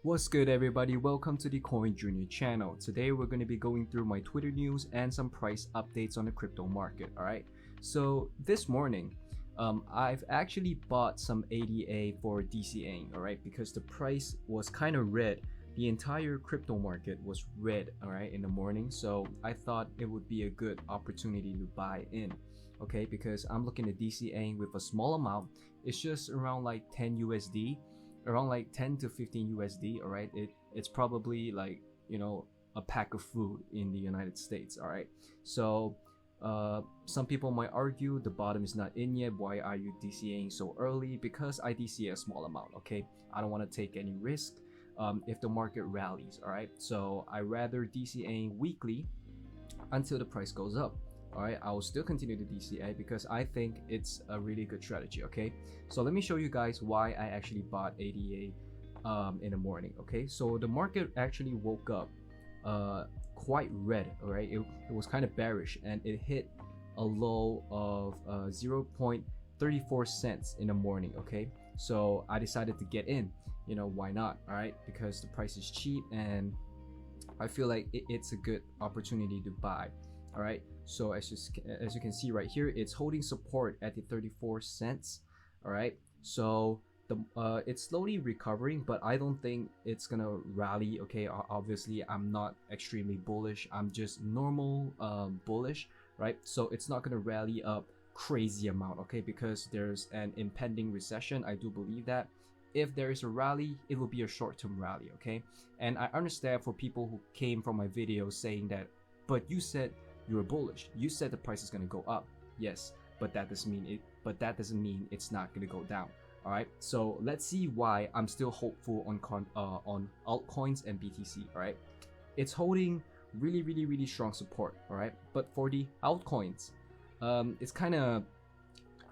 What's good, everybody? Welcome to the Coin Junior channel. Today we're going to be going through my Twitter news and some price updates on the crypto market. Alright, so this morning I've actually bought some ADA for DCA-ing, alright, because the price was kind of red. The entire crypto market was red, alright, in the morning, so I thought it would be a good opportunity to buy in, okay, because I'm looking at DCA-ing with a small amount. It's just around like 10 USD, around like 10 to 15 USD, all right. It's probably like, you know, a pack of food in the United States, all right. So some people might argue the bottom is not in yet. Why are you DCAing so early? Because I DCA a small amount, okay. I don't want to take any risk if the market rallies, all right. So I rather DCAing weekly until the price goes up. Alright, I will still continue to DCA because I think it's a really good strategy, okay? So let me show you guys why I actually bought ADA in the morning, okay? So the market actually woke up quite red, alright? It was kind of bearish and it hit a low of 0.34 cents in the morning, okay? So I decided to get in, you know, why not, alright? Because the price is cheap and I feel like it's a good opportunity to buy. All right, so as you can see right here, it's holding support at the 34 cents. All right, so it's slowly recovering, but I don't think it's gonna rally. Okay, obviously I'm not extremely bullish. I'm just normal bullish, right? So it's not gonna rally up crazy amount, okay? Because there's an impending recession. I do believe that. If there is a rally, it will be a short-term rally, okay? And I understand for people who came from my videos saying that, but you said you were bullish. You said the price is going to go up. Yes, but that doesn't mean it's not going to go down. All right. So let's see why I'm still hopeful on altcoins and BTC. All right. It's holding really strong support. All right. But for the altcoins, it's kind of,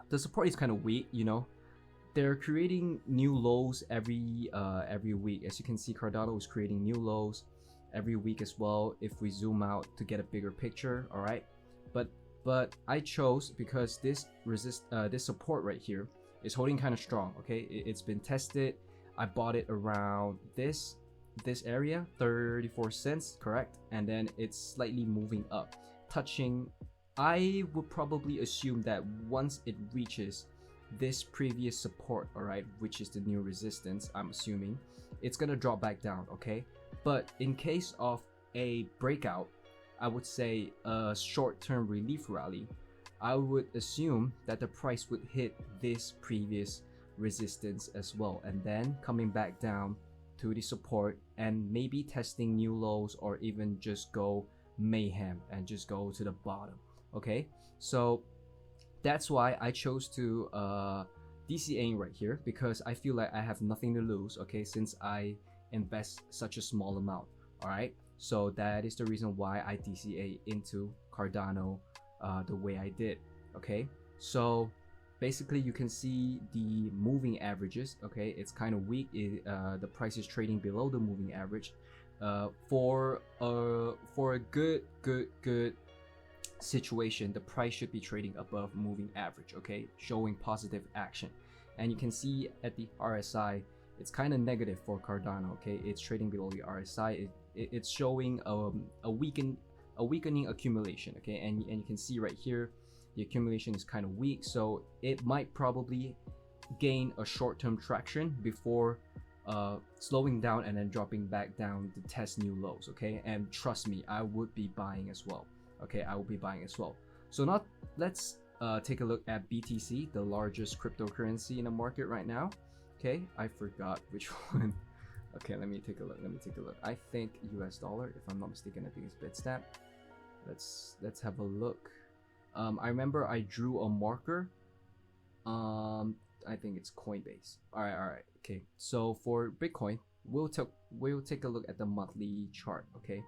the support is kind of weak. You know, they're creating new lows every week. As you can see, Cardano is creating new lows every week as well, if we zoom out to get a bigger picture. All right, but I chose because this support right here is holding kind of strong, okay? It's been tested. I bought it around this area, 34 cents, correct? And then it's slightly moving up, touching, I would probably assume that once it reaches this previous support, all right, which is the new resistance, I'm assuming it's gonna drop back down, okay? But in case of a breakout, I would say a short-term relief rally, I would assume that the price would hit this previous resistance as well, and then coming back down to the support and maybe testing new lows, or even just go mayhem and just go to the bottom, okay? So that's why I chose to DCA right here, because I feel like I have nothing to lose, okay, since I invest such a small amount. All right, so that is the reason why I DCA into Cardano the way I did. Okay, so basically you can see the moving averages. Okay, it's kind of weak. The price is trading below the moving average. For a good situation, the price should be trading above moving average, okay, showing positive action. And you can see at the RSI, it's kind of negative for Cardano, okay? It's trading below the RSI. It's showing a weakening accumulation, okay? And you can see right here, the accumulation is kind of weak, so it might probably gain a short-term traction before slowing down and then dropping back down to test new lows, okay? And trust me, I would be buying as well. Okay, I will be buying as well. So now let's take a look at BTC, the largest cryptocurrency in the market right now. Okay, I forgot which one. Okay, let me take a look. I think US dollar, if I'm not mistaken. I think it's Bitstamp. Let's have a look. I remember I drew a marker. I think it's Coinbase. All right. Okay, so for Bitcoin, we'll take a look at the monthly chart. Okay,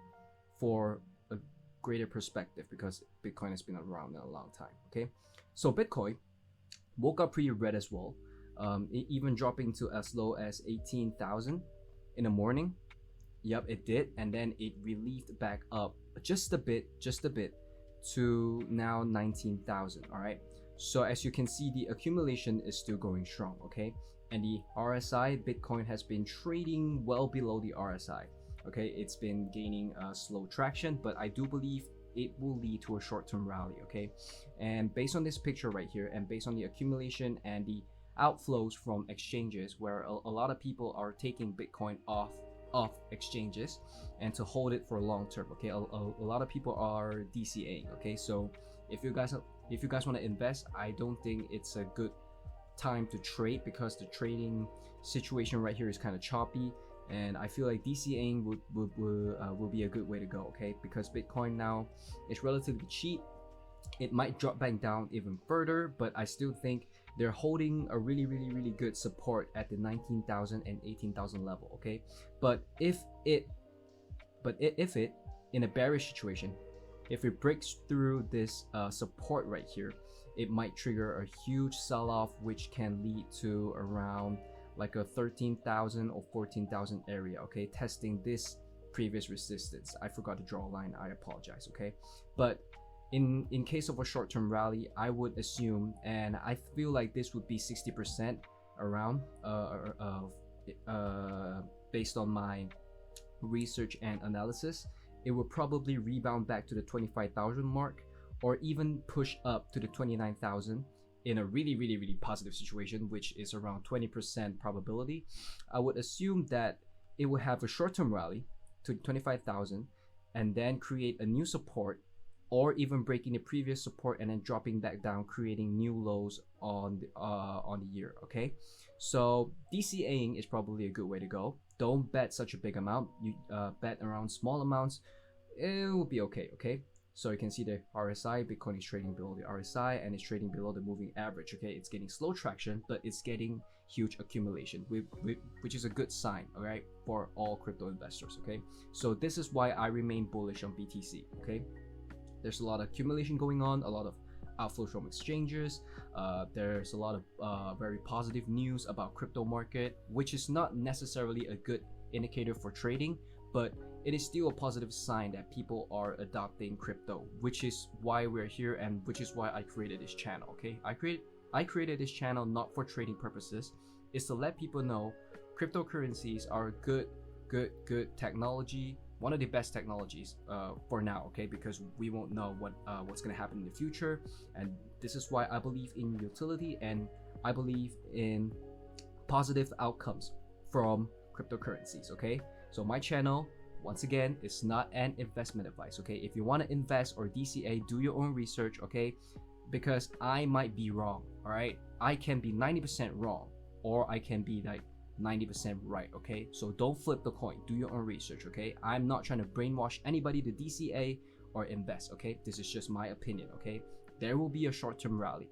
for a greater perspective, because Bitcoin has been around in a long time. Okay, so Bitcoin woke up pretty red as well, even dropping to as low as 18,000 in the morning. Yep, it did, and then it relieved back up just a bit to now 19,000. All right, so as you can see, the accumulation is still going strong. Okay, and the RSI, Bitcoin has been trading well below the RSI. Okay, it's been gaining slow traction, but I do believe it will lead to a short-term rally. Okay, and based on this picture right here, and based on the accumulation and the outflows from exchanges, where a lot of people are taking Bitcoin off exchanges and to hold it for long term. Okay, a lot of people are DCA-ing. Okay, so if you guys want to invest, I don't think it's a good time to trade, because the trading situation right here is kind of choppy, and I feel like DCA-ing will be a good way to go. Okay, because Bitcoin now is relatively cheap. It might drop back down even further, but I still think they're holding a really good support at the 19,000 and 18,000 level. Okay, but if it in a bearish situation, if it breaks through this support right here, it might trigger a huge sell-off, which can lead to around like a 13,000 or 14,000 area. Okay, testing this previous resistance. I forgot to draw a line, I apologize. Okay, but in case of a short-term rally, I would assume, and I feel like this would be 60% around based on my research and analysis, it will probably rebound back to the 25,000 mark, or even push up to the 29,000 in a really positive situation, which is around 20% probability. I would assume that it will have a short-term rally to 25,000 and then create a new support, or even breaking the previous support and then dropping back down, creating new lows on the year. Okay, so DCA-ing is probably a good way to go. Don't bet such a big amount. You bet around small amounts, it will be okay. Okay, so you can see the RSI, Bitcoin is trading below the RSI and it's trading below the moving average. Okay, it's getting slow traction, but it's getting huge accumulation, which is a good sign, all right, for all crypto investors. Okay, so this is why I remain bullish on BTC. Okay, there's a lot of accumulation going on, a lot of outflows from exchanges. There's a lot of very positive news about crypto market, which is not necessarily a good indicator for trading, but it is still a positive sign that people are adopting crypto, which is why we're here and which is why I created this channel. Okay, I created this channel not for trading purposes. It's to let people know cryptocurrencies are good technology, one of the best technologies for now. Okay, because we won't know what's going to happen in the future, and this is why I believe in utility and I believe in positive outcomes from cryptocurrencies. Okay, so my channel, once again, is not an investment advice. Okay, if you want to invest or DCA, do your own research. Okay, because I might be wrong. All right, I can be 90% wrong, or I can be like 90% right. Okay, so don't flip the coin, do your own research. Okay, I'm not trying to brainwash anybody to DCA or invest. Okay, this is just my opinion. Okay, there will be a short-term rally,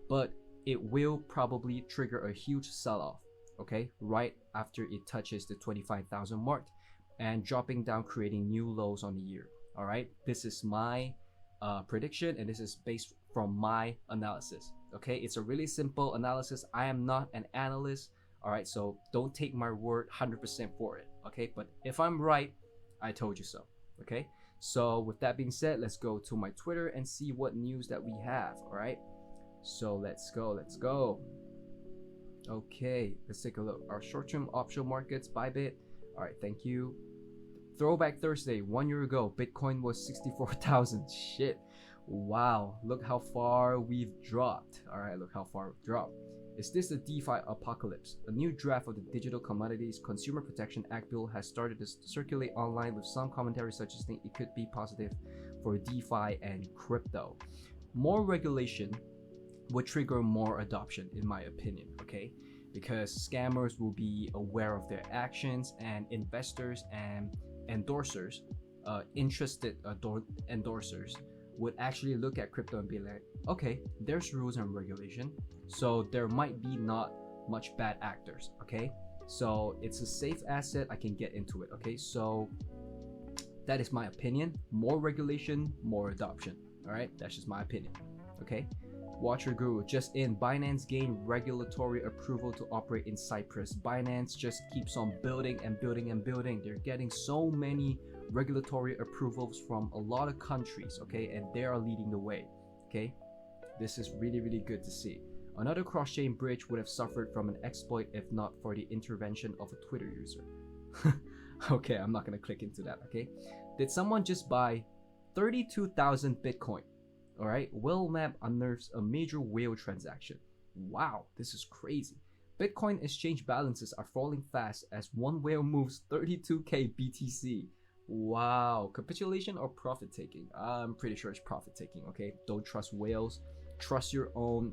but it will probably trigger a huge sell-off. Okay, right after it touches the 25,000 mark and dropping down, creating new lows on the year. All right, this is my prediction, and this is based from my analysis. Okay, it's a really simple analysis. I am not an analyst. All right, so don't take my word 100% for it. Okay, but if I'm right, I told you so. Okay, so with that being said, let's go to my Twitter and see what news that we have. All right, so let's go. Okay, let's take a look. Our short-term option markets, Bybit. All right, thank you. Throwback Thursday, 1 year ago, Bitcoin was 64,000. Shit. Wow, look how far we've dropped. All right, look how far we've dropped. Is this the DeFi apocalypse? A new draft of the Digital Commodities Consumer Protection Act bill has started to circulate online, with some commentary suggesting it could be positive for DeFi and crypto. More regulation would trigger more adoption, in my opinion. Okay, because scammers will be aware of their actions, and investors and endorsers, interested endorsers, would actually look at crypto and be like, okay, there's rules and regulation, so there might be not much bad actors. Okay, so it's a safe asset, I can get into it. Okay, so that is my opinion. More regulation, more adoption. All right, that's just my opinion. Okay, Watcher Guru, just in, Binance gained regulatory approval to operate in Cyprus. Binance just keeps on building and building and building. They're getting so many regulatory approvals from a lot of countries. Okay, and they are leading the way. Okay, this is really good to see. Another cross-chain bridge would have suffered from an exploit if not for the intervention of a Twitter user. Okay, I'm not gonna click into that, okay? Did someone just buy 32,000 Bitcoin? Alright, whale map unearths a major whale transaction. Wow, this is crazy. Bitcoin exchange balances are falling fast as one whale moves 32k BTC. Wow, capitulation or profit taking? I'm pretty sure it's profit taking, okay? Don't trust whales. Trust your own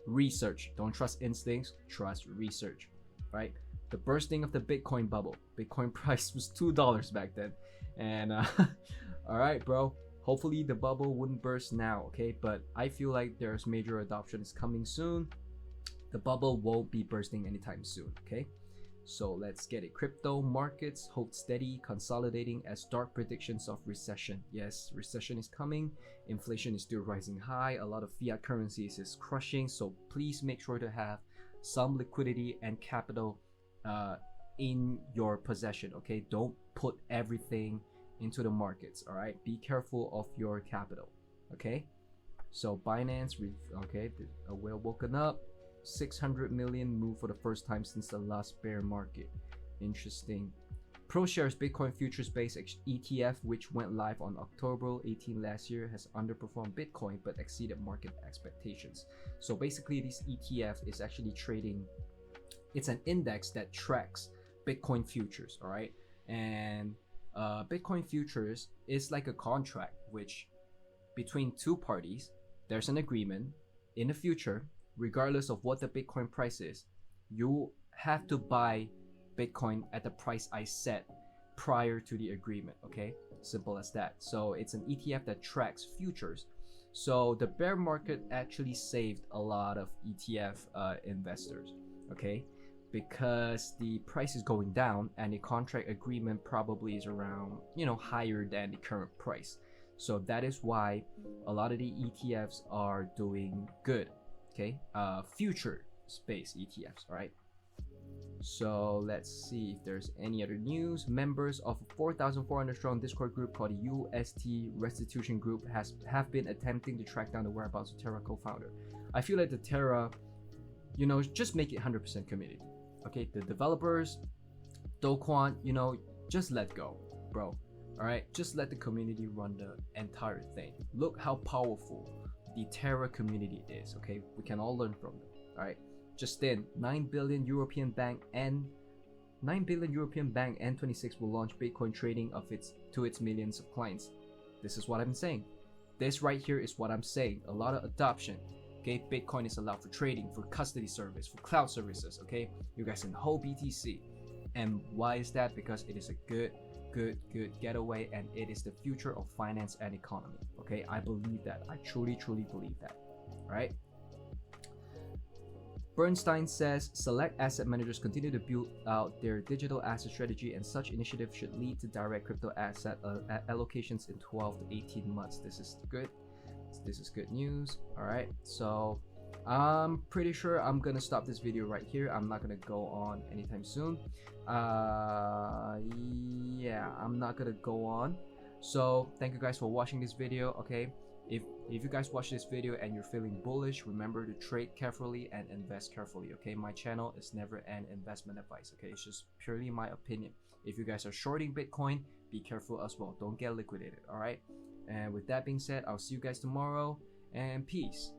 research. Don't trust instincts, trust research, right? The bursting of the Bitcoin bubble. Bitcoin price was $2 back then. And all right, bro. Hopefully the bubble wouldn't burst now, okay? But I feel like there's major adoption is coming soon. The bubble won't be bursting anytime soon, okay? So let's get it. Crypto markets hold steady, consolidating as dark predictions of recession. Yes, recession is coming. Inflation is still rising high. A lot of fiat currencies is crushing. So please make sure to have some liquidity and capital in your possession, okay? Don't put everything into the markets, all right? Be careful of your capital, okay? So Binance, okay, a whale woken up. 600 million move for the first time since the last bear market. Interesting. ProShares Bitcoin futures based ETF, which went live on October 18 last year, has underperformed Bitcoin but exceeded market expectations. So basically this ETF is actually trading, it's an index that tracks Bitcoin futures, all right? And Bitcoin futures is like a contract which between two parties, there's an agreement in the future. Regardless of what the Bitcoin price is, you have to buy Bitcoin at the price I set prior to the agreement, okay? Simple as that. So it's an ETF that tracks futures. So the bear market actually saved a lot of ETF investors, okay? Because the price is going down and the contract agreement probably is around, you know, higher than the current price. So that is why a lot of the ETFs are doing good. Okay, future space ETFs, all right? So let's see if there's any other news. Members of a 4,400 strong Discord group called UST Restitution Group have been attempting to track down the whereabouts of Terra co-founder. I feel like the Terra, you know, just make it 100% community. Okay, the developers, Do Kwon, you know, just let go, bro. All right, just let the community run the entire thing. Look how powerful the Terra community is, okay? We can all learn from them, all right? Just then, 9 billion European bank N26 will launch Bitcoin trading to its millions of clients. This is what I'm saying. This right here is what I'm saying. A lot of adoption, okay? Bitcoin is allowed for trading, for custody service, for cloud services, okay? You guys can hold BTC. And why is that? Because it is a good getaway, and it is the future of finance and economy, okay? I believe that. I truly believe that. All right, Bernstein says select asset managers continue to build out their digital asset strategy, and such initiatives should lead to direct crypto asset allocations in 12 to 18 months. This is good news. All right, so I'm pretty sure I'm gonna stop this video right here. I'm not gonna go on anytime soon. Yeah, I'm not gonna go on. So thank you guys for watching this video, okay? If you guys watch this video and you're feeling bullish, remember to trade carefully and invest carefully, okay? My channel is never an investment advice, okay? It's just purely my opinion. If you guys are shorting Bitcoin, be careful as well. Don't get liquidated, all right? And with that being said, I'll see you guys tomorrow, and peace.